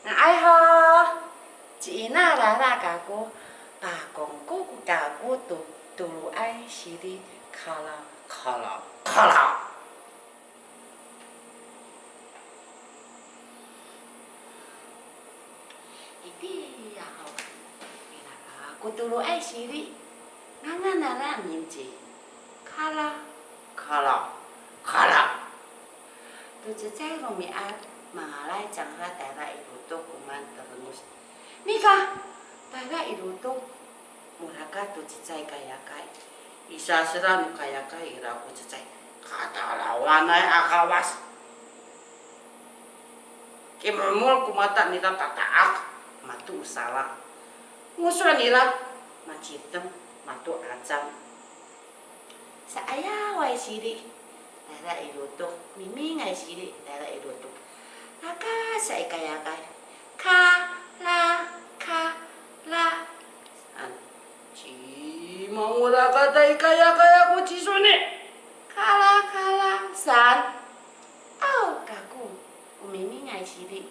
ai ho chị na là cả cô bà còn cô của cả cô tụ ai xí đi khá là 이디 야호 이라가 고뚜루 아이시리 나나나라 민지 카라 tôi chỉ thấy rồi mẹ ăn mà lại chẳng ra tại lại đồ tốt của man tờ ngus Mika tại lại đồ tốt một hạt tôi chỉ thấy cái isa sera nu kayak ira aku chỉ thấy kata lawan ai akawas kimul kumata nita tataak matu salah ngusuan nila macitem matu acam saya wai siri daerah irutuk mimi ngai siri daerah irutuk aka saya kayak ka la ci mau lah kata kayak aku cisone kala san au kaku mimi ngai siri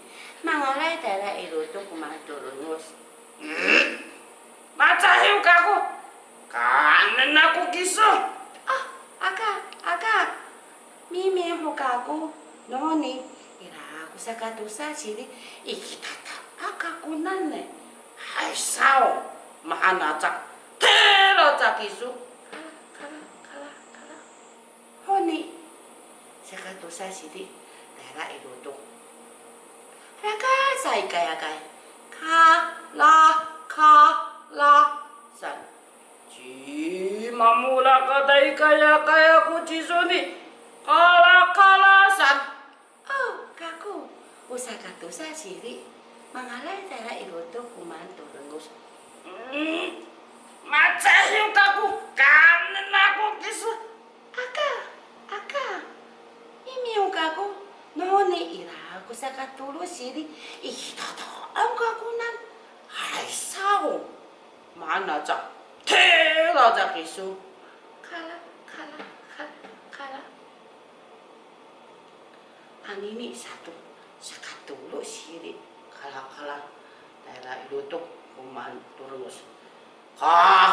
mangalai daerah irutuk kumaturunus maca hiu kaku kanen aku kisah aka mimi hukaku noni ira aku sakatusa siri ikitata aka kunane hai sao mahana cak tero cakisu kala honi sakatusa siri daerah irutuk raka sai kayak kala san ji mamula kadai kayak aku cisoni kala san oh kaku usakatusa siri mangalai daerah irutuk kuman turungus maca hiu kaku kanen aku kisu aka ini kaku noni ira aku sakatulu siri tata ang kakunan hai sao mana cak tela cak isu kala ini satu sakatulu siri kala daerah irutuk kuman terus kala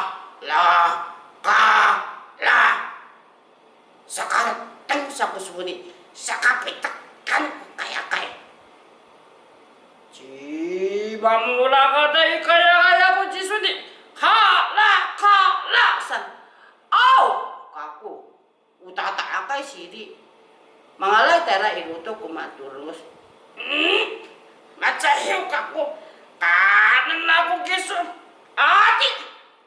sekarang teng saku sebuni sakapetak kan kayak ciba mula kata kayak aku cisuni kala san au kaku utata akai siri mangalai daerah irutuk kumaturus maca hiu kaku kanen aku kisu ati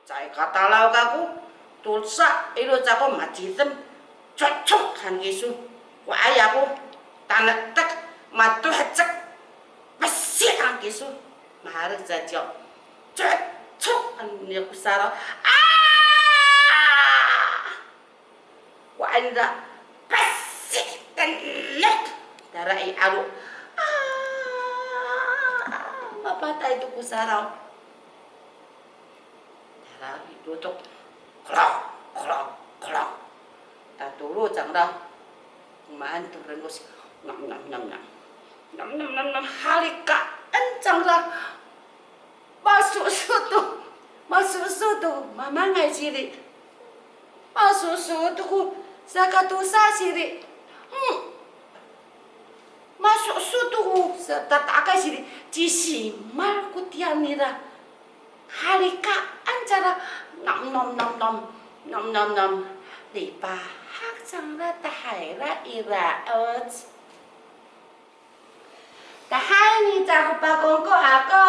cai kata lau kaku tulsa ilu cako macitem cocok kan kisu wa ayaku tanetek matu hecek besi kan kisu mahar jajok cocok kan aku sarau wa anda besi tenek darah alu mapata itu kusarau darah itu tuh klok tatulu cangdah kumaan terus nam halika encang lah masuk sutu mama ngai siri masuk sutu ku sakatusa siri masuk sutu ku tatakai siri cisi mal kutian nira halika ancara nom lipa hak cangla tahaira ira tahai ni cakup bagongko ako